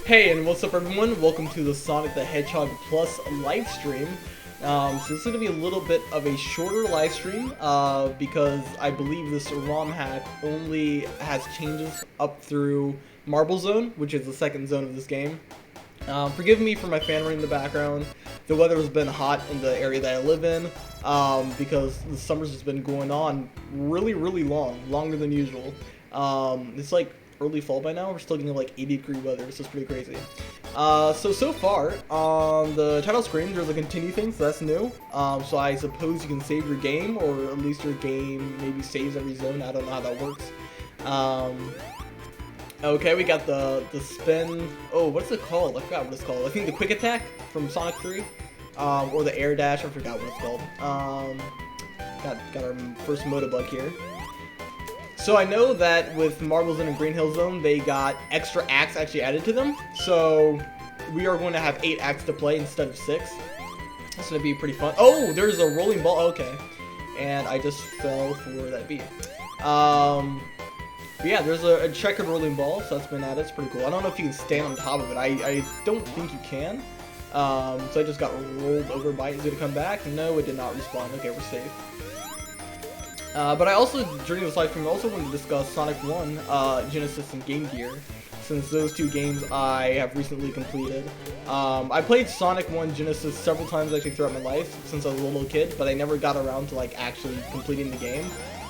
Hey, and what's up everyone? Welcome to the Sonic the Hedgehog Plus live stream. So this is going to be a little bit of a shorter live stream because I believe this ROM hack only has changes up through Marble Zone, which is the second zone of this game. Forgive me for my fan rain in the background. The weather has been hot in the area that I live in because the summer's just been going on really long, longer than usual. It's like early fall by now. We're still getting like 80-degree weather, so it's pretty crazy. So far on the title screen there's a continue thing, so that's new. So I suppose you can save your game, or at least your game maybe saves every zone. I don't know how that works. Okay, we got the spin. Oh, what's it called? I forgot what it's called. I think the quick attack from Sonic 3, or the air dash. I forgot what it's called. Got our first Motobug here. So I know that with Marble Zone and Green Hill Zone, they got extra acts actually added to them. So we are going to have 8 acts to play instead of 6. It's going to be pretty fun. Oh, there's a rolling ball. Okay. And I just fell for that beat. But yeah, there's a checkered rolling ball, so that's been added. It's pretty cool. I don't know if you can stand on top of it. I don't think you can. So I just got rolled over by it. Is it going to come back? No, it did not respawn. Okay, we're safe. But I also, during this live stream, I also wanted to discuss Sonic 1, Genesis, and Game Gear, since those two games I have recently completed. I played Sonic 1 Genesis several times actually throughout my life, since I was a little kid, but I never got around to like actually completing the game,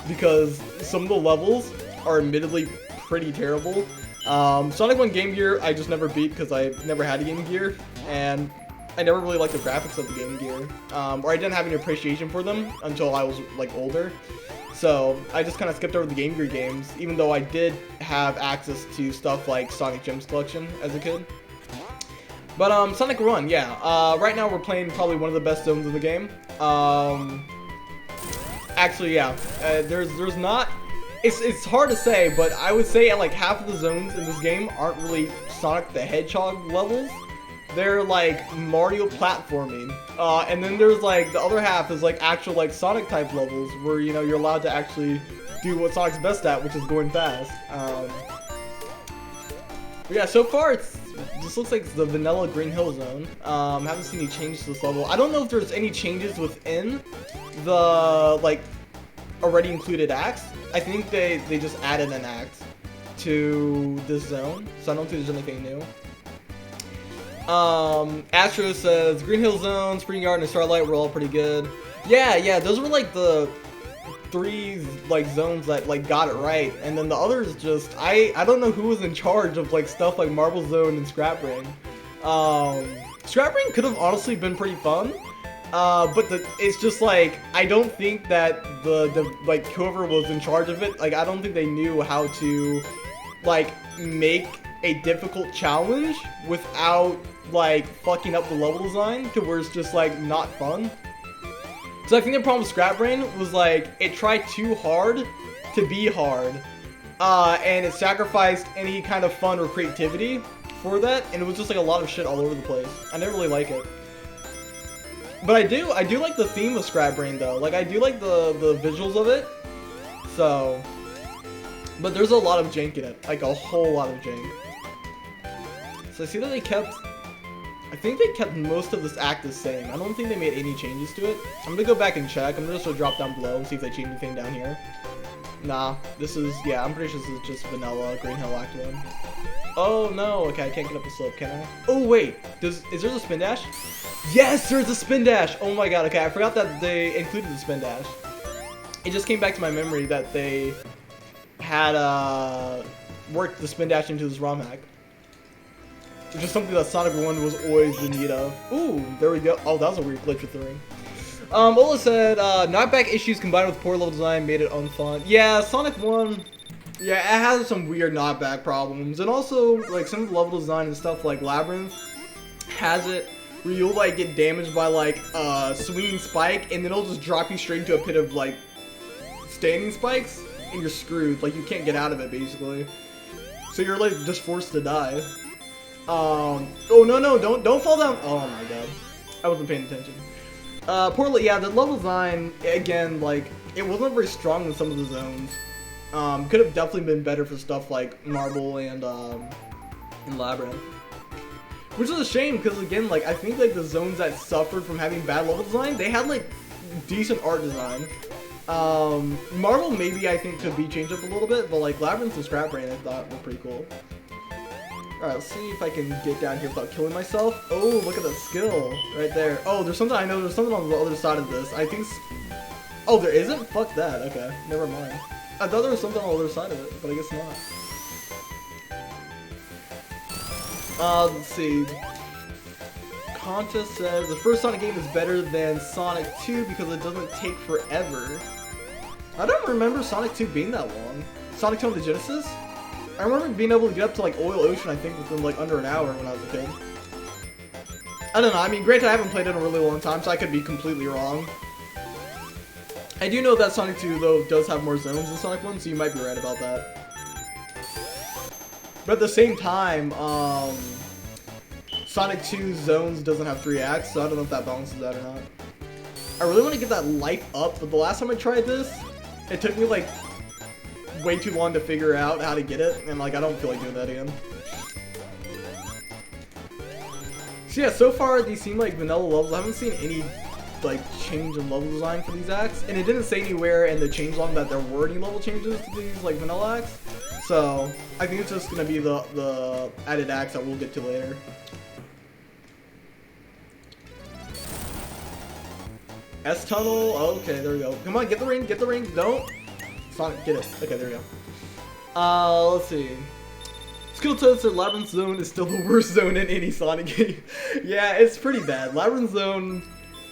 because some of the levels are admittedly pretty terrible. Sonic 1 Game Gear I just never beat because I never had a Game Gear, and I never really liked the graphics of the Game Gear, or I didn't have any appreciation for them until I was like older. So I just kind of skipped over the Game Gear games, even though I did have access to stuff like Sonic Gems Collection as a kid. But Sonic Run, yeah. Right now we're playing probably one of the best zones in the game. Actually, yeah. There's not. It's hard to say, but I would say like half of the zones in this game aren't really Sonic the Hedgehog levels. They're like Mario platforming, and then there's like the other half is like actual like Sonic type levels where, you know, you're allowed to actually do what Sonic's best at, which is going fast. But yeah, so far this looks like it's the vanilla Green Hill Zone. Haven't seen any changes to this level. I don't know if there's any changes within the like already included acts. I think they just added an act to this zone, so I don't think there's anything new. Astro says Green Hill Zone, Spring Yard, and Starlight were all pretty good. Yeah, those were like the 3 like zones that like got it right, and then the others just I don't know who was in charge of like stuff like Marble Zone and Scrap Brain. Scrap Brain could have honestly been pretty fun, but it's just like I don't think that the like whoever was in charge of it, like I don't think they knew how to like make a difficult challenge without like fucking up the level design to where it's just like not fun. So I think the problem with Scrap Brain was like it tried too hard to be hard, and it sacrificed any kind of fun or creativity for that, and it was just like a lot of shit all over the place. I didn't really like it. But I do like the theme of Scrap Brain though. Like I do like the visuals of it. So, but there's a lot of jank in it, like a whole lot of jank. So I see that I think they kept most of this act the same. I don't think they made any changes to it. I'm gonna go back and check. I'm just gonna drop down below and see if they changed anything down here. Nah, this is, yeah, I'm pretty sure this is just vanilla Green Hill Act 1. Oh no, okay, I can't get up the slope, can I? Oh wait, is there a spin dash? Yes, there's a spin dash! Oh my god, okay, I forgot that they included the spin dash. It just came back to my memory that they had worked the spin dash into this ROM hack, which is something that Sonic 1 was always in need of. Ooh, there we go. Oh, that was a weird glitch with the ring. Ola said, knockback issues combined with poor level design made it unfun. Yeah, Sonic 1, yeah, it has some weird knockback problems. And also, like, some of the level design and stuff like Labyrinth has it where you'll, like, get damaged by, like, a swinging spike, and then it'll just drop you straight into a pit of, like, standing spikes, and you're screwed. Like, you can't get out of it, basically. So you're, like, just forced to die. Oh no, don't fall down. Oh my god, I wasn't paying attention. Poorly, yeah, the level design again, like it wasn't very strong in some of the zones. Could have definitely been better for stuff like Marble and Labyrinth. Which is a shame, because again, like, I think, like, the zones that suffered from having bad level design, they had, like, decent art design. Marvel maybe, I think, could be changed up a little bit, but, like, Labyrinth and Scrapbrain, I thought were pretty cool. Alright, let's see if I can get down here without killing myself. Oh, look at the skill right there. Oh, there's something, I know there's something on the other side of this. I think... Oh, there isn't? Fuck that. Okay, never mind. I thought there was something on the other side of it, but I guess not. Let's see. Contest says the first Sonic game is better than Sonic 2 because it doesn't take forever. I don't remember Sonic 2 being that long. Sonic 2 on the Genesis? I remember being able to get up to like Oil Ocean, I think, within like under an hour when I was a kid. I don't know, I mean, granted I haven't played it in a really long time, so I could be completely wrong. I do know that Sonic 2, though, does have more zones than Sonic 1, so you might be right about that. But at the same time, Sonic 2's zones doesn't have 3 acts, so I don't know if that balances that or not. I really want to get that life up, but the last time I tried this, it took me, like, way too long to figure out how to get it, and, like, I don't feel like doing that again. So yeah, so far these seem like vanilla levels. I haven't seen any like change in level design for these acts, and it didn't say anywhere in the changelog that there were any level changes to these like vanilla acts. So I think it's just gonna be the added acts that we'll get to later. S tunnel. Okay, there we go. Come on, get the ring. Get the ring. Don't. Sonic, get it. Okay, there we go. Let's see. Skill test at Labyrinth Zone is still the worst zone in any Sonic game. Yeah, it's pretty bad. Labyrinth Zone,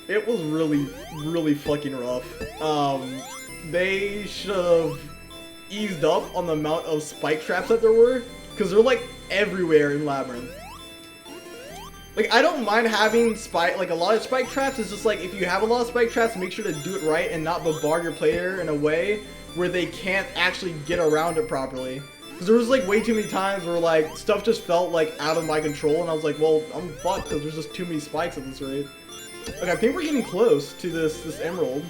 it was really, really fucking rough. They should have eased up on the amount of spike traps that there were, because they're like everywhere in Labyrinth. Like, I don't mind having like a lot of spike traps. It's just like, if you have a lot of spike traps, make sure to do it right and not bombard your player in a way where they can't actually get around it properly. Because there was like way too many times where like stuff just felt like out of my control, and I was like, well, I'm fucked because there's just too many spikes at this rate. Okay, I think we're getting close to this emerald.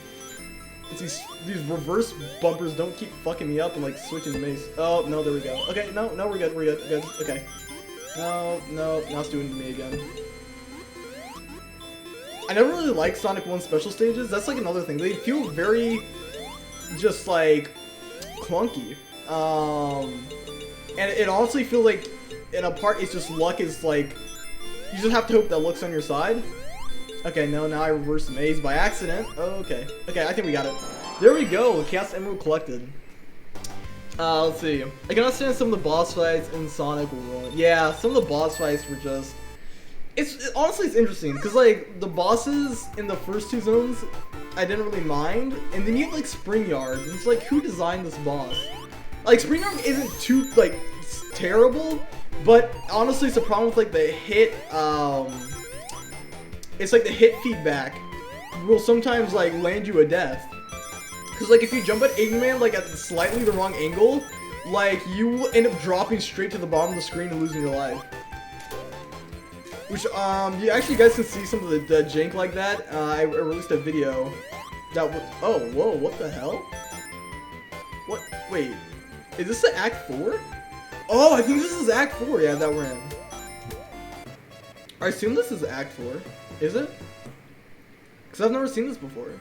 It's these reverse bumpers don't keep fucking me up and like switching the mace. Oh no, there we go. Okay, no, we're good, good. Okay. No, now it's doing it to me again. I never really liked Sonic 1 special stages. That's like another thing. They feel very just like clunky. And it honestly feels like in a part it's just luck is like, you just have to hope that luck's on your side. Okay, no, now I reversed the maze by accident. Oh, okay. Okay, I think we got it. There we go, Chaos Emerald collected. Let's see. I can understand some of the boss fights in Sonic 1. Yeah, some of the boss fights were just... honestly, it's interesting, because like, the bosses in the first 2 zones, I didn't really mind. And then you have like Spring Yard, and it's like, who designed this boss? Like, Spring Yard isn't too, like, terrible, but honestly, it's a problem with, like, the hit, it's like the hit feedback will sometimes, like, land you a death. Because, like, if you jump at Eggman, like, at slightly the wrong angle, like, you will end up dropping straight to the bottom of the screen and losing your life. Which, you guys can see some of the jank like that. I released a video that was, oh, whoa, what the hell? What, wait. Is this the Act 4? Oh, I think this is Act 4, yeah, that we're in. I assume this is Act 4. Is it? Because I've never seen this before.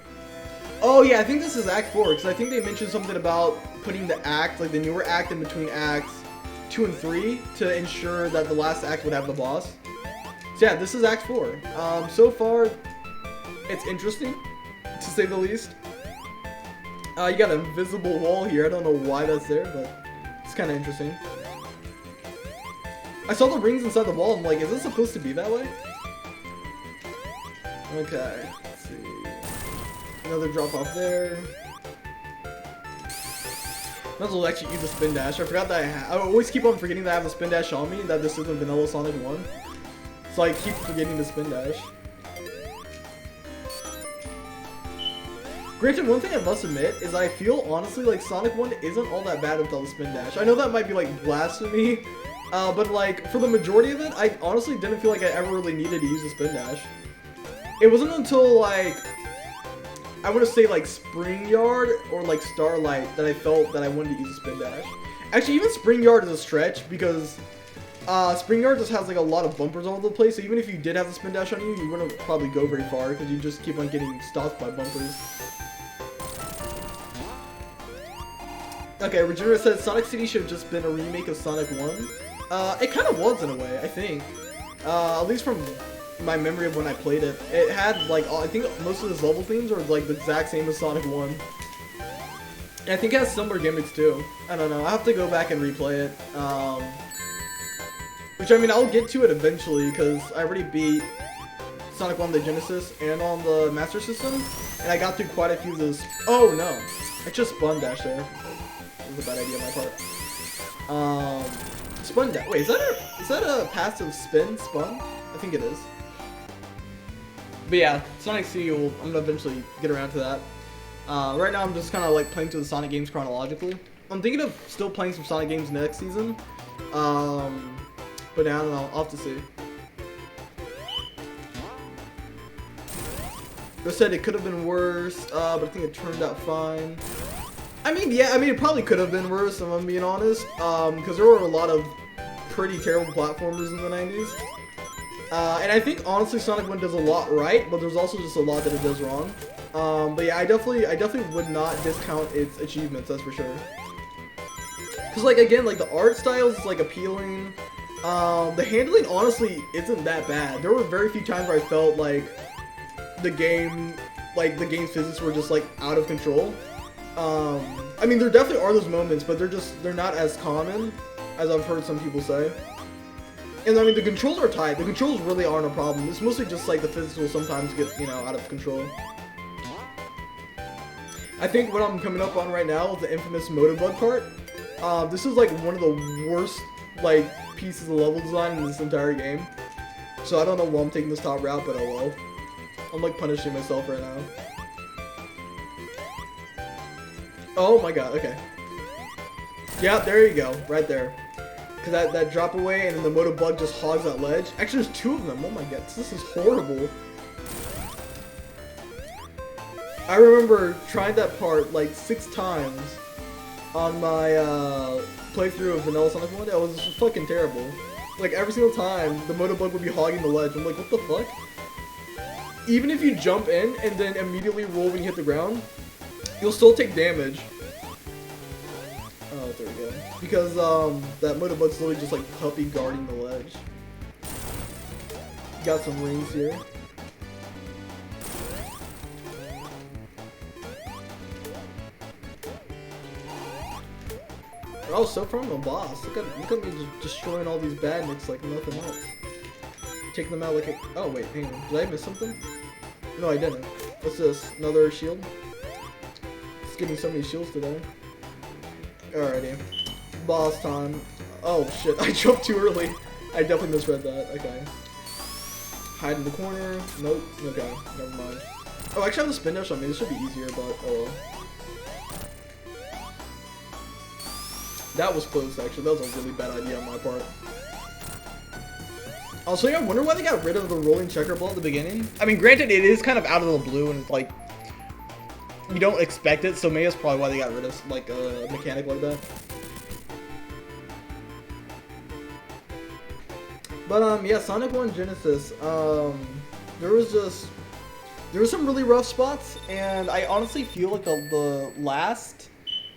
Oh, yeah, I think this is Act 4, because I think they mentioned something about putting the act, like the newer act in between Acts 2 and 3 to ensure that the last act would have the boss. So yeah, this is Act 4. So far, it's interesting, to say the least. You got an invisible wall here. I don't know why that's there, but it's kind of interesting. I saw the rings inside the wall. I'm like, is this supposed to be that way? Okay, let's see. Another drop off there. Might as well actually use the spin dash. I forgot that I always keep on forgetting that I have the spin dash on me, that this isn't vanilla Sonic 1. So I keep forgetting the spin dash. Granted, one thing I must admit is I feel honestly like Sonic 1 isn't all that bad without the spin dash. I know that might be like blasphemy, but like for the majority of it, I honestly didn't feel like I ever really needed to use the spin dash. It wasn't until like, I want to say like Spring Yard or like Starlight that I felt that I wanted to use the spin dash. Actually, even Spring Yard is a stretch because Spring Yard just has like a lot of bumpers all over the place, so even if you did have the spin dash on you, you wouldn't probably go very far because you just keep on getting stopped by bumpers. Okay, Regenerate says Sonic City should have just been a remake of Sonic 1. It kind of was in a way, I think. At least from my memory of when I played it. It had like, I think most of its level themes are like the exact same as Sonic 1. And I think it has similar gimmicks too. I don't know, I have to go back and replay it. Which, I mean, I'll get to it eventually, because I already beat Sonic 1 on the Genesis and on the Master System, and I got through quite a few of those. Oh, no. I just spun dash there. That was a bad idea on my part. Spun dash. Wait, is that a passive spin? Spun? I think it is. But yeah, Sonic City, I'm going to eventually get around to that. Right now, I'm just kind of like playing through the Sonic games chronologically. I'm thinking of still playing some Sonic games next season. But I don't know, I'll have to see. They said it could have been worse, but I think it turned out fine. I mean, yeah, it probably could have been worse, if I'm being honest. Because there were a lot of pretty terrible platformers in the 90s. And I think, honestly, Sonic 1 does a lot right, but there's also just a lot that it does wrong. But yeah, I definitely would not discount its achievements, that's for sure. Because, like, again, like, the art style is, like, appealing. The handling honestly isn't that bad. There were very few times where I felt like the game's physics were just like out of control. I mean, there definitely are those moments, but they're not as common as I've heard some people say. And I mean, the controls are tight. The controls really aren't a problem. It's mostly just like the physics will sometimes get, you know, out of control. I think what I'm coming up on right now is the infamous Motovbug part. This is like one of the worst like pieces of level design in this entire game. So I don't know why I'm taking this top route, but oh well. I'm like punishing myself right now. Oh my god, okay. Yeah, there you go, right there. Cause that drop away and then the Motovbug just hogs that ledge. Actually there's two of them, oh my god, this is horrible. I remember trying that part like 6 times on my playthrough of Vanilla Sonic 1. It was just fucking terrible. Like every single time the Motovbug would be hogging the ledge. I'm like, what the fuck? Even if you jump in and then immediately roll when you hit the ground, you'll still take damage. Oh, there we go. Because that Motovbug's literally just like puppy guarding the ledge. Got some rings here. Oh, so far I'm a boss. Look at me just destroying all these badniks like nothing else. Taking them out like a... Oh, wait, hang on. Did I miss something? No, I didn't. What's this? Another shield? It's getting so many shields today. Alrighty. Boss time. Oh, shit. I jumped too early. I definitely misread that. Okay. Hide in the corner. Nope. Okay. Never mind. Oh, actually I have the spin dash on me. This should be easier, but oh well. That was close, actually. That was a really bad idea on my part. Also, yeah, I wonder why they got rid of the rolling checker ball at the beginning. I mean, granted, it is kind of out of the blue, and it's like, you don't expect it, so maybe that's probably why they got rid of, like, a mechanic like that. But, yeah, Sonic 1 Genesis, there were some really rough spots, and I honestly feel like the last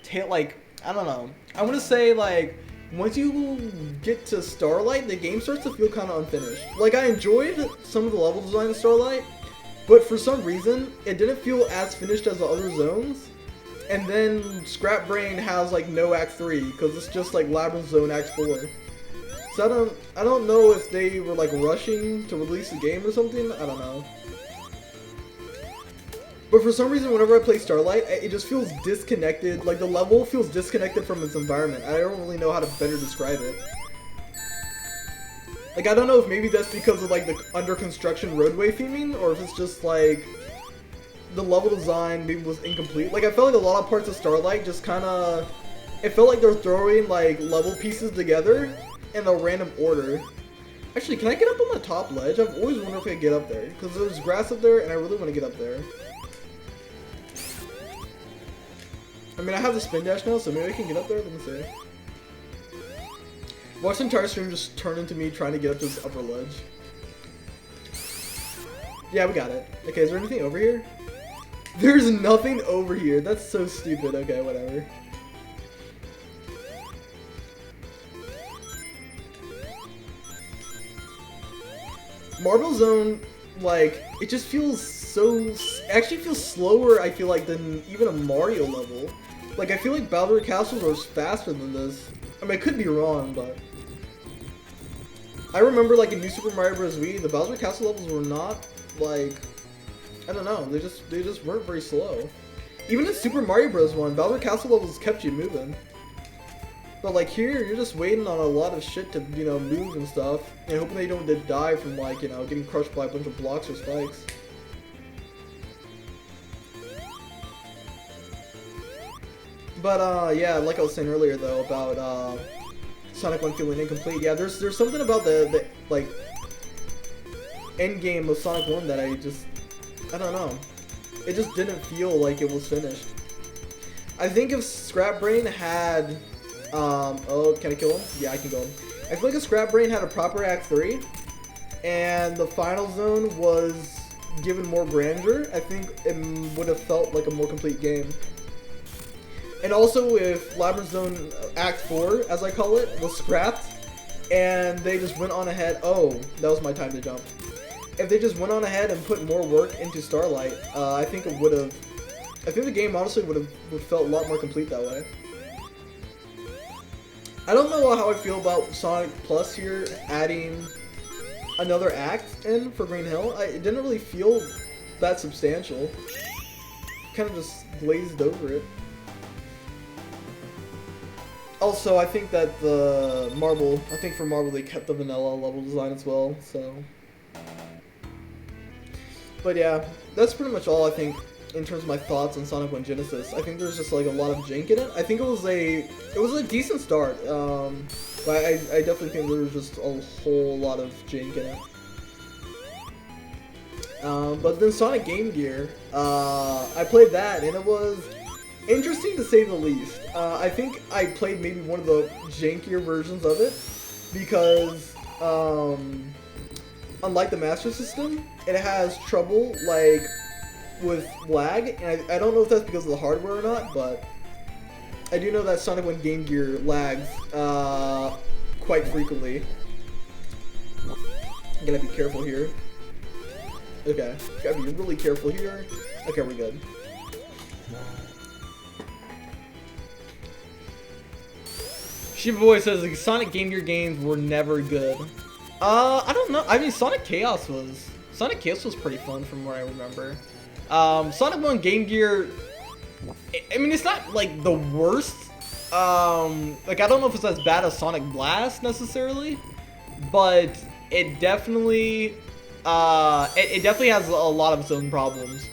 tail, like, I don't know. I want to say, like, once you get to Starlight, the game starts to feel kind of unfinished. Like, I enjoyed some of the level design in Starlight, but for some reason, it didn't feel as finished as the other zones. And then Scrap Brain has, like, no Act 3, because it's just, like, Labyrinth Zone Act 4. So I don't know if they were, like, rushing to release the game or something. I don't know. But for some reason, whenever I play Starlight, it just feels disconnected. Like, the level feels disconnected from its environment. I don't really know how to better describe it. Like, I don't know if maybe that's because of, like, the under construction roadway theming, or if it's just, like, the level design maybe was incomplete. Like, I felt like a lot of parts of Starlight just kind of... It felt like they're throwing, like, level pieces together in a random order. Actually, can I get up on the top ledge? I've always wondered if I could get up there. Because there's grass up there, and I really want to get up there. I mean, I have the spin dash now, so maybe I can get up there. Let me see. Watch the entire stream just turn into me trying to get up to this upper ledge. Yeah, we got it. Okay, is there anything over here? There's nothing over here. That's so stupid. Okay, whatever. Marble Zone, like, it just feels so... actually feels slower, I feel like, than even a Mario level. Like, I feel like Bowser Castles are faster than this. I mean, I could be wrong, but... I remember, like, in New Super Mario Bros. Wii, the Bowser Castle levels were not, like... I don't know, they just weren't very slow. Even in Super Mario Bros. 1, Bowser Castle levels kept you moving. But like here, you're just waiting on a lot of shit to, you know, move and stuff, and hoping they don't die from, like, you know, getting crushed by a bunch of blocks or spikes. But yeah, like I was saying earlier though about Sonic 1 feeling incomplete. Yeah, there's something about the like end game of Sonic 1 that I don't know. It just didn't feel like it was finished. I think if Scrap Brain had oh, can I kill him? Yeah, I can kill him. I feel like if Scrap Brain had a proper Act 3 and the final zone was given more grandeur, I think it would have felt like a more complete game. And also if Labyrinth Zone Act 4, as I call it, was scrapped and they just went on ahead, oh, that was my time to jump. If they just went on ahead and put more work into Starlight, I think it would have, I think the game honestly would have felt a lot more complete that way. I don't know how I feel about Sonic Plus here adding another act in for Green Hill. It didn't really feel that substantial. Kind of just glazed over it. Also, I think that the Marble, I think for Marble they kept the vanilla level design as well, so. But yeah, that's pretty much all I think in terms of my thoughts on Sonic 1 Genesis. I think there's just like a lot of jank in it. I think it was a decent start, but I definitely think there was just a whole lot of jank in it. But then Sonic Game Gear, I played that and it was interesting to say the least. I think I played maybe one of the jankier versions of it because unlike the Master System, it has trouble like with lag, and I don't know if that's because of the hardware or not, but I do know that Sonic 1 Game Gear lags quite frequently. I gotta be careful here. Okay, gotta be really careful here. Okay, we're good. Shiba Boy says the Sonic Game Gear games were never good. I don't know. I mean, Sonic Chaos was pretty fun from what I remember. Sonic 1 Game Gear, I mean, it's not like the worst. Like, I don't know if it's as bad as Sonic Blast necessarily, but it definitely, it definitely has a lot of its own problems.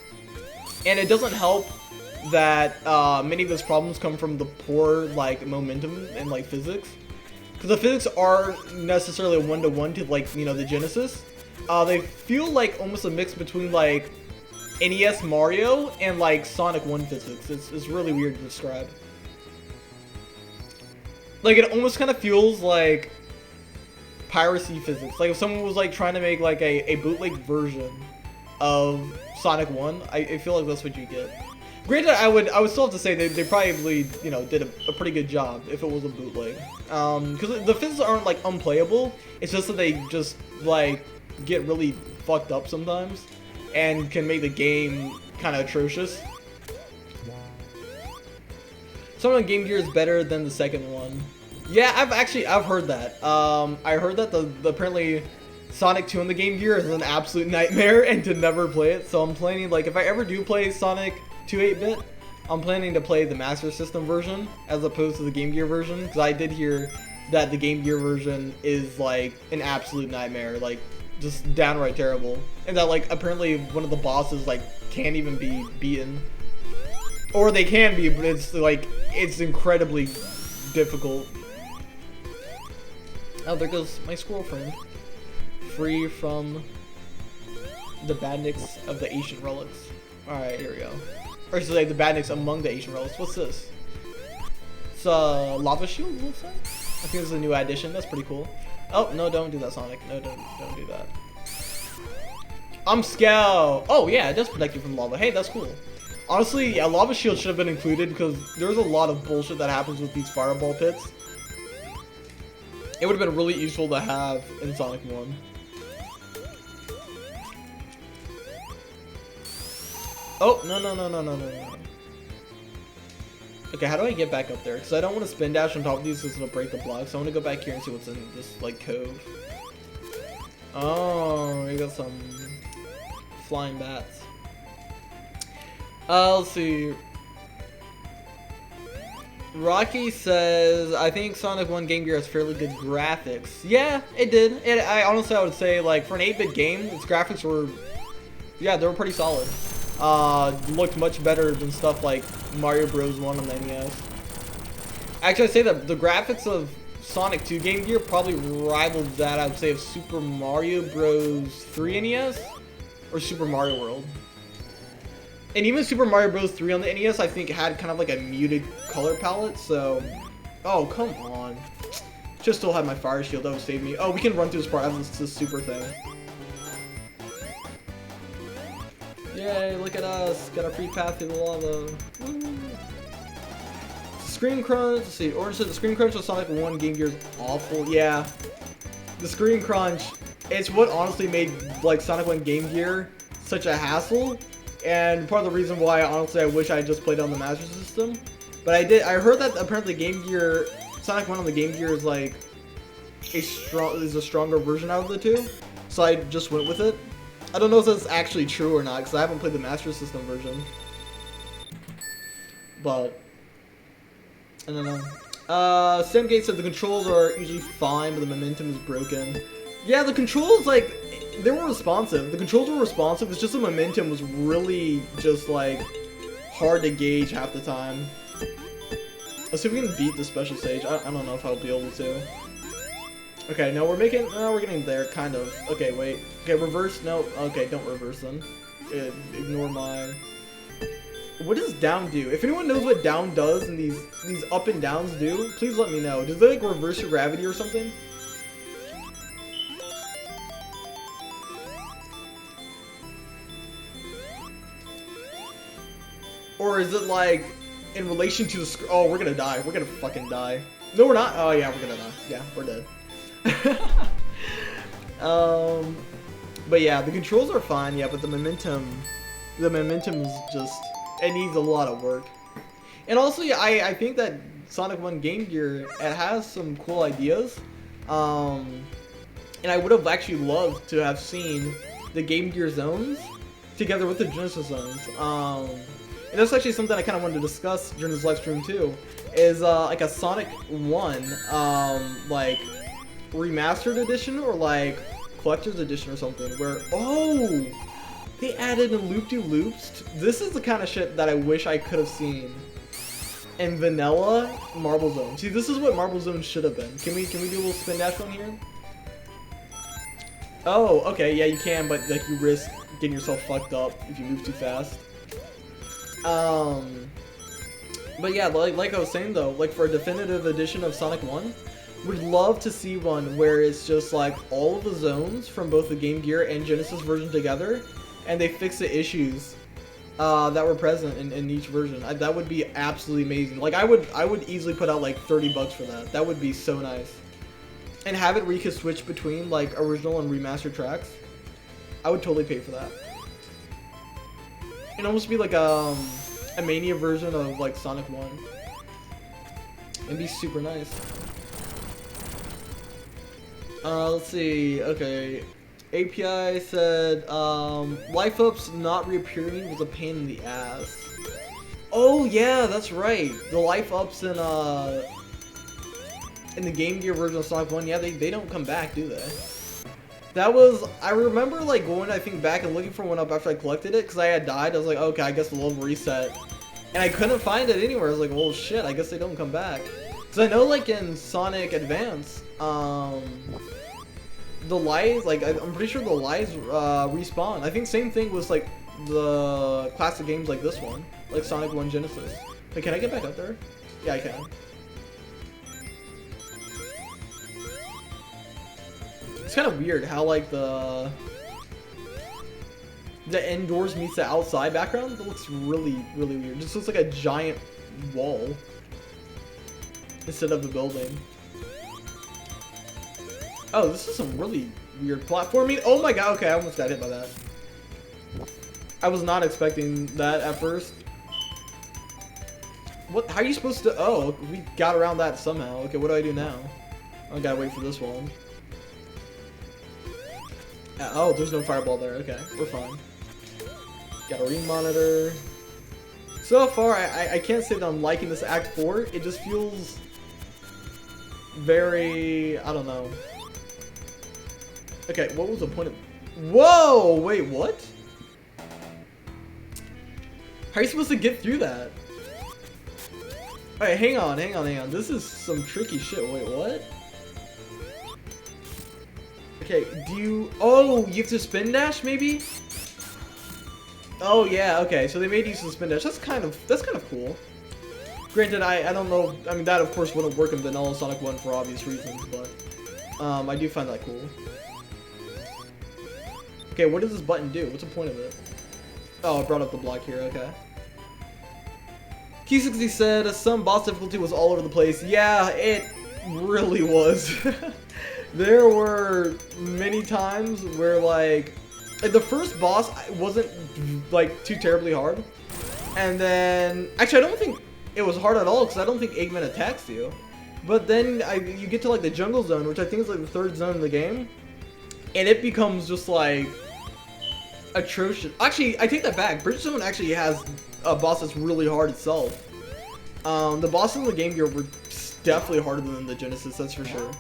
And it doesn't help that many of its problems come from the poor, like, momentum and, like, physics. Because the physics aren't necessarily a one-to-one to, like, you know, the Genesis. They feel like almost a mix between, like, NES Mario and, like, Sonic 1 physics. It's really weird to describe. Like, it almost kind of feels like piracy physics. Like, if someone was, like, trying to make, like, a bootleg version of Sonic 1, I feel like that's what you get. Granted, I would still have to say they probably, you know, did a pretty good job if it was a bootleg. Because the physics aren't, like, unplayable. It's just that they just, like, get really fucked up sometimes and can make the game kind of atrocious. Some of the Game Gear is better than the second one. Yeah, I've heard that. I heard that the apparently Sonic 2 on the Game Gear is an absolute nightmare and to never play it. So I'm planning, like, if I ever do play Sonic 2 8-bit, I'm planning to play the Master System version as opposed to the Game Gear version, because I did hear that the Game Gear version is, like, an absolute nightmare, like, just downright terrible. And that, like, apparently one of the bosses, like, can't even be beaten. Or they can be, but it's, like, it's incredibly difficult. Oh, there goes my squirrel friend. Free from the badniks of the ancient relics. Alright, here we go. Or should I say the badniks among the ancient relics. What's this? It's a lava shield, looks like? I think this is a new addition. That's pretty cool. Oh, no, don't do that, Sonic. No, don't do that. Scout. Oh, yeah, it does protect you from lava. Hey, that's cool. Honestly, yeah, lava shield should have been included because there's a lot of bullshit that happens with these fireball pits. It would have been really useful to have in Sonic 1. Oh, no. Okay, how do I get back up there? Because I don't want to spin dash on top of these because it'll break the block. So I want to go back here and see what's in this, like, cove. Oh, we got some flying bats. Let's see. Rocky says, I think Sonic 1 Game Gear has fairly good graphics. Yeah, it did. I honestly, I would say, like, for an 8-bit game, its graphics were, yeah, they were pretty solid. Looked much better than stuff like Mario Bros. 1 on the NES. Actually, I'd say that the graphics of Sonic 2 Game Gear probably rivals that, I would say, of Super Mario Bros. 3 NES or Super Mario World. And even Super Mario Bros. 3 on the NES, I think, had kind of like a muted color palette, so... Oh, come on. Just still had my fire shield, that would save me. Oh, we can run through this part, I have this super thing. Yay, look at us. Got a free path through the lava. Woo. Screen crunch, let's see. Orange said the screen crunch of Sonic 1 Game Gear is awful. Yeah. The screen crunch, it's what honestly made like Sonic 1 Game Gear such a hassle. And part of the reason why honestly I wish I had just played on the Master System. But I heard that apparently Game Gear, Sonic 1 on the Game Gear is like a stronger version out of the two. So I just went with it. I don't know if that's actually true or not, because I haven't played the Master System version. But I don't know. Samgate said the controls are usually fine, but the momentum is broken. Yeah, the controls, like, they were responsive. The controls were responsive, it's just the momentum was really just, like, hard to gauge half the time. Let's see if we can beat the special stage. I don't know if I'll be able to. Okay, no, we're getting there, kind of. Okay, wait. Okay, reverse, no. Okay, don't reverse them. Ignore my... What does down do? If anyone knows what down does and these up and downs do, please let me know. Does it, like, reverse your gravity or something? Or is it, like, in relation to the oh, we're gonna die. We're gonna fucking die. No, we're not. Oh, yeah, we're gonna die. Yeah, we're dead. But yeah, the controls are fine, yeah, but the momentum is just, it needs a lot of work. And also, yeah, I think that Sonic 1 Game Gear, it has some cool ideas, and I would have actually loved to have seen the Game Gear zones together with the Genesis zones, and that's actually something I kind of wanted to discuss during this live stream too, is like a Sonic 1, like, remastered edition or like collector's edition or something where, oh, they added in loop-de-loops. This is the kind of shit that I wish I could have seen in vanilla Marble Zone. See, this is what Marble Zone should have been. Can we do a little spin dash one here? Oh, okay, yeah, you can, but like you risk getting yourself fucked up if you move too fast. But yeah, like I was saying though, like for a definitive edition of Sonic 1, would love to see one where it's just like all of the zones from both the Game Gear and Genesis version together, and they fix the issues that were present in each version. That would be absolutely amazing. Like I would easily put out like $30 for that. That would be so nice. And have it where you could switch between like original and remastered tracks. I would totally pay for that. It'd almost be like a Mania version of like Sonic 1. It'd be super nice. Let's see, okay. API said, life ups not reappearing was a pain in the ass. Oh yeah, that's right. The life ups in the Game Gear version of Sonic 1, yeah, they don't come back, do they? That was, I remember like going, I think, back and looking for one up after I collected it, because I had died. I was like, okay, I guess the level reset. And I couldn't find it anywhere. I was like, well shit, I guess they don't come back. Because I know like in Sonic Advance, the lives, like, I'm pretty sure the lives respawn. I think same thing was like the classic games like this one, like Sonic 1 Genesis. Wait, can I get back up there? Yeah, I can. It's kind of weird how like the indoors meets the outside background. That looks really, really weird. It just looks like a giant wall instead of a building. Oh, this is some really weird platforming. Oh my god, okay, I almost got hit by that. I was not expecting that at first. What? How are you supposed to? Oh, we got around that somehow. Okay, what do I do now? I gotta wait for this one. Oh, there's no fireball there. Okay, we're fine. Got a ring monitor. So far, I can't say that I'm liking this Act 4. It just feels very... I don't know. Okay, what was the point of... Whoa! Wait, what? How are you supposed to get through that? Alright, hang on. This is some tricky shit. Wait, what? Okay, do you... Oh, you have to spin dash, maybe? Oh, yeah, okay. So they made use of the spin dash. That's kind of cool. Granted, I don't know... I mean, that, of course, wouldn't work in vanilla Sonic 1 for obvious reasons, but... I do find that cool. Okay, what does this button do? What's the point of it? Oh, it brought up the block here, okay. Q60 said, some boss difficulty was all over the place. Yeah, it really was. There were many times where, like, the first boss wasn't, like, too terribly hard. And then, actually, I don't think it was hard at all, because I don't think Eggman attacks you. But then you get to, like, the jungle zone, which I think is, like, the third zone in the game. And it becomes just, like, atrocious. Actually, I take that back. Bridge Zone actually has a boss that's really hard itself. The bosses in the Game Gear were definitely harder than the Genesis, that's for sure.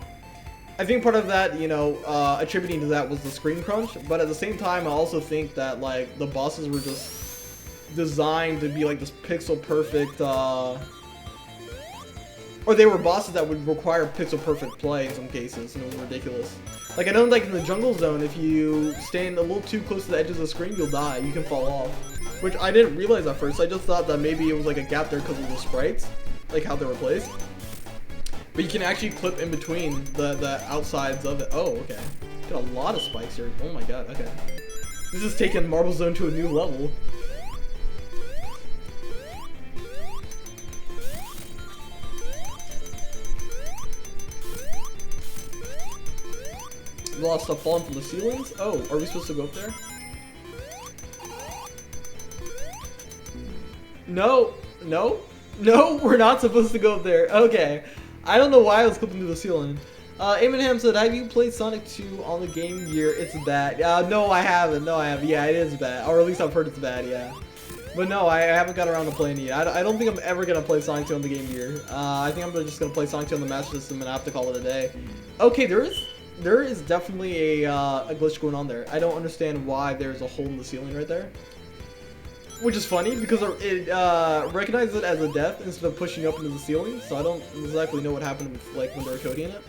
I think part of that, you know, attributing to that was the screen crunch, but at the same time, I also think that, like, the bosses were just designed to be, like, this pixel perfect, or they were bosses that would require pixel perfect play in some cases, and it was ridiculous. Like, I know, like, in the jungle zone, if you stand a little too close to the edges of the screen, you'll die. You can fall off. Which I didn't realize at first. I just thought that maybe it was, like, a gap there because of the sprites. Like, how they were placed. But you can actually clip in between the outsides of it. Oh, okay. Got a lot of spikes here. Oh my god, okay. This is taking Marble Zone to a new level. A lot of stuff falling from the ceilings. Oh, are we supposed to go up there? No, no, no, we're not supposed to go up there. Okay. I don't know why I was clipping through the ceiling. Abraham said, have you played Sonic 2 on the Game Gear? It's bad. No, I haven't. No, I haven't. Yeah, it is bad. Or at least I've heard it's bad, yeah. But no, I haven't got around to playing it yet. I don't think I'm ever going to play Sonic 2 on the Game Gear. I think I'm just going to play Sonic 2 on the Master System and I have to call it a day. Okay, there is definitely a glitch going on there. I don't understand why there's a hole in the ceiling right there. Which is funny because it recognizes it as a death instead of pushing up into the ceiling, so I don't exactly know what happened with, like, when they were coding it.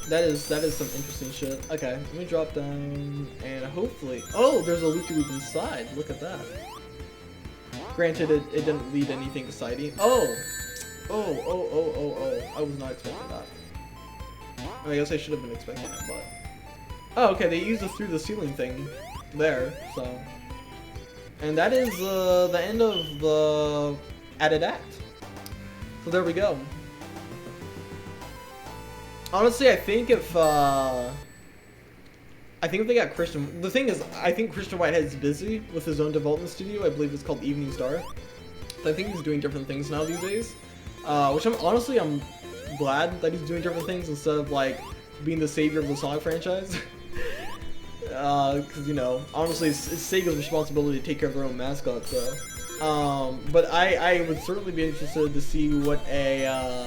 That is some interesting shit. Okay, let me drop down and hopefully... Oh, there's a loop-de-loop inside. Look at that. Granted, it didn't lead anything exciting. Oh! Oh. I was not expecting that. I guess I should have been expecting it, but... Oh, okay, they used the through the ceiling thing there, so... And that is the end of the added act. So there we go. Honestly, I think if they got Christian... The thing is, I think Christian Whitehead's busy with his own development studio. I believe it's called Evening Star. So I think he's doing different things now these days. Which I'm glad that he's doing different things instead of, like, being the savior of the Sonic franchise. Because, you know, honestly, it's Sega's responsibility to take care of their own mascot, so... but I would certainly be interested to see what a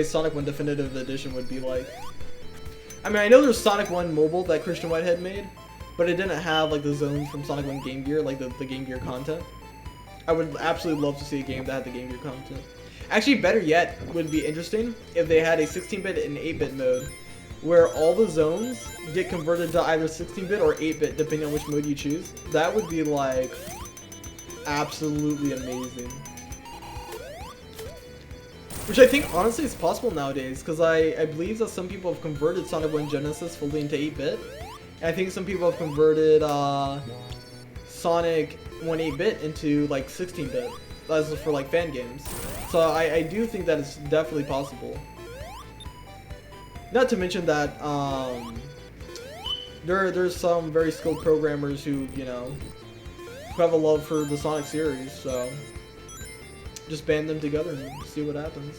Sonic 1 Definitive Edition would be like. I mean, I know there's Sonic 1 Mobile that Christian Whitehead made, but it didn't have, like, the zones from Sonic 1 Game Gear, like the Game Gear content. I would absolutely love to see a game that had the Game Gear content. Actually, better yet, would be interesting if they had a 16-bit and 8-bit mode, where all the zones get converted to either 16-bit or 8-bit, depending on which mode you choose. That would be, like, absolutely amazing. Which I think honestly is possible nowadays, because I believe that some people have converted Sonic 1 Genesis fully into 8-bit. And I think some people have converted Sonic 1 8-bit into like 16-bit, as for like fan games. So I do think that it's definitely possible. Not to mention that there's some very skilled programmers who, you know, who have a love for the Sonic series, so just band them together and see what happens.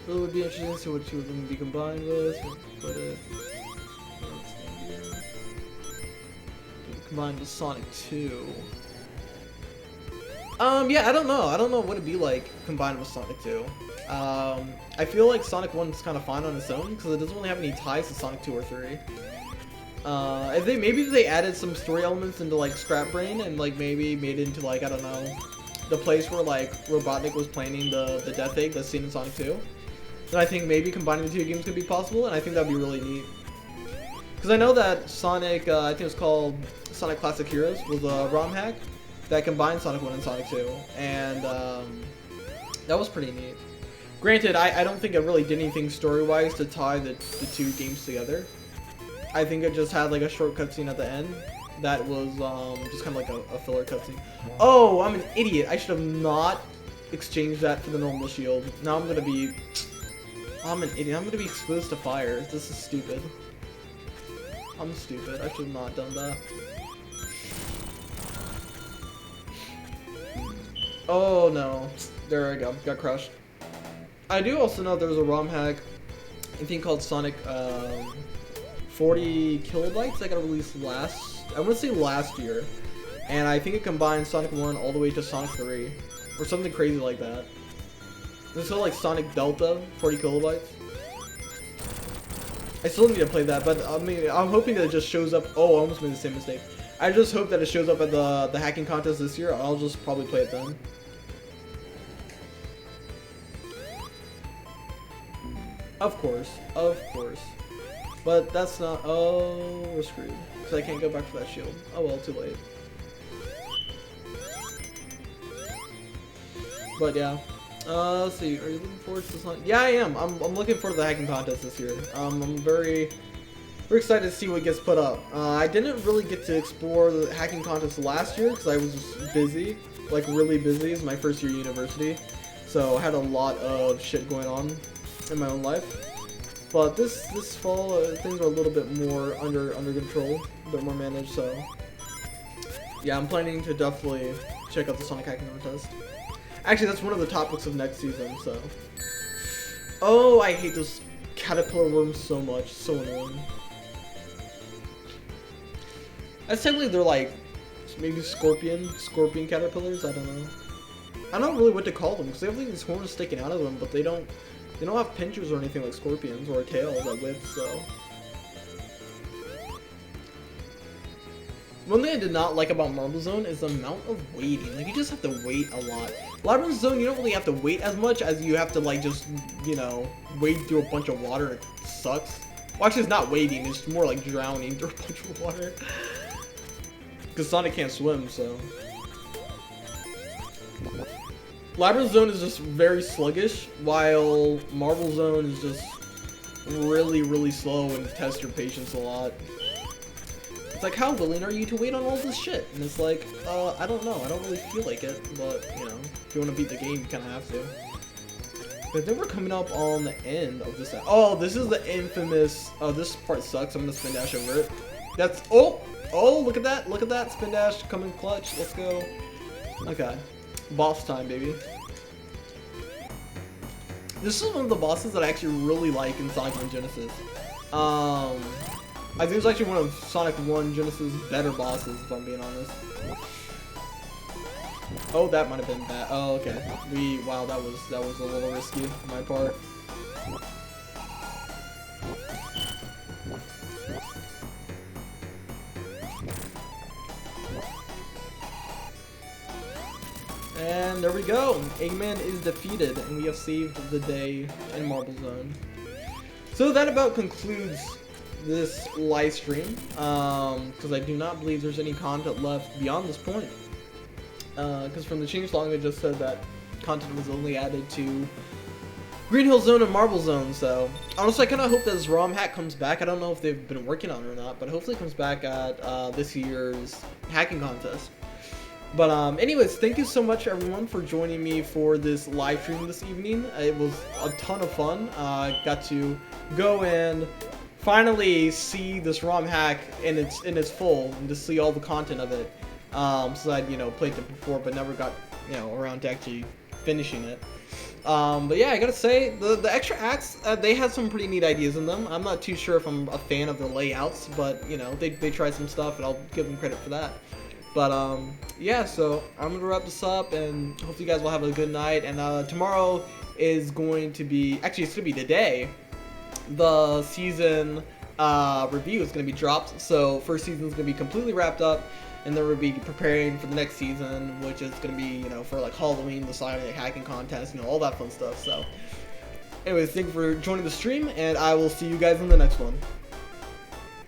It would be interesting to see what two of them would be combined with. Put it. Combined with Sonic 2. Yeah, I don't know. I don't know what it'd be like combined with Sonic 2. I feel like Sonic 1 is kind of fine on its own because it doesn't really have any ties to Sonic 2 or 3. If they added some story elements into like Scrap Brain and like maybe made it into like, I don't know, the place where like Robotnik was planning the Death Egg that's seen in Sonic 2, then I think maybe combining the two games could be possible, and I think that'd be really neat. Because I know that Sonic, I think it was called Sonic Classic Heroes, was a ROM hack that combined Sonic 1 and Sonic 2, and that was pretty neat. Granted, I don't think it really did anything story-wise to tie the two games together. I think it just had like a short cutscene at the end that was just kind of like a filler cutscene. Oh, I'm an idiot. I should have not exchanged that for the normal shield. Now I'm an idiot. I'm gonna be exposed to fire. This is stupid. I'm stupid. I should have not done that. Oh no. There I go. Got crushed. I do also know there was a ROM hack, I think called Sonic 40 kilobytes that got released I want to say last year. And I think it combined Sonic 1 all the way to Sonic 3. Or something crazy like that. It's still like Sonic Delta, 40 kilobytes. I still need to play that, but I mean, I'm hoping that it just shows up. Oh, I almost made the same mistake. I just hope that it shows up at the hacking contest this year. I'll just probably play it then. Of course. But that's not. Oh, we're screwed. Because I can't go back for that shield. Oh well, too late. But yeah. Let's see. Are you looking forward to Sonic? Yeah, I am. I'm looking forward to the hacking contest this year. I'm very excited to see what gets put up. I didn't really get to explore the hacking contest last year because I was just busy, like really busy. It's my first year of university, so I had a lot of shit going on in my own life. But this fall, things are a little bit more under control, a bit more managed. So yeah, I'm planning to definitely check out the Sonic hacking contest. Actually, that's one of the topics of next season, so. Oh, I hate those caterpillar worms so much. So annoying. Technically, they're like, maybe scorpion caterpillars, I don't know. I don't know really what to call them, because they have like these horns sticking out of them, but they don't have pinchers or anything like scorpions, or a tail that whips, so. One thing I did not like about Marble Zone is the amount of waiting. Like, you just have to wait a lot. Labyrinth Zone, you don't really have to wait as much as you have to, like, just, you know, wade through a bunch of water and it sucks. Well, actually, it's not wading, it's more like drowning through a bunch of water. Because Sonic can't swim, so. Labyrinth Zone is just very sluggish, while Marble Zone is just really slow and tests your patience a lot. It's like, how willing are you to wait on all this shit? And it's like, I don't know. I don't really feel like it, but, you know, if you want to beat the game, you kind of have to. But then we're coming up on the end of this. Oh, this is the infamous. Oh, this part sucks. I'm gonna spin dash over it. That's. Oh, look at that. Look at that. Spin dash coming clutch. Let's go. Okay. Boss time, baby. This is one of the bosses that I actually really like in Sonic 1 Genesis. I think it's actually one of Sonic 1 Genesis' better bosses, if I'm being honest. Oh, that might have been bad. Oh, okay. Wow, that was a little risky on my part. And there we go. Eggman is defeated, and we have saved the day in Marble Zone. So that about concludes this live stream, because I do not believe there's any content left beyond this point. because from the changelog it just said that content was only added to Green Hill Zone and Marble Zone. So honestly, I kind of hope that this ROM hack comes back. I don't know if they've been working on it or not, but hopefully it comes back at this year's hacking contest. But anyways, thank you so much everyone for joining me for this live stream this evening. It was a ton of fun. I got to go and finally see this ROM hack in its full and to see all the content of it. So I'd played it before, but never got around to actually finishing it. But yeah, I gotta say the extra acts they had some pretty neat ideas in them. I'm not too sure if I'm a fan of the layouts, but they tried some stuff and I'll give them credit for that. But yeah, so I'm gonna wrap this up and hopefully you guys will have a good night. And tomorrow is going to be, actually it's gonna be today, the season review is gonna be dropped. So first season is gonna be completely wrapped up, and then we'll be preparing for the next season, which is gonna be for like Halloween, the Sonic hacking contest, all that fun stuff. So anyways, thank you for joining the stream, and I will see you guys in the next one.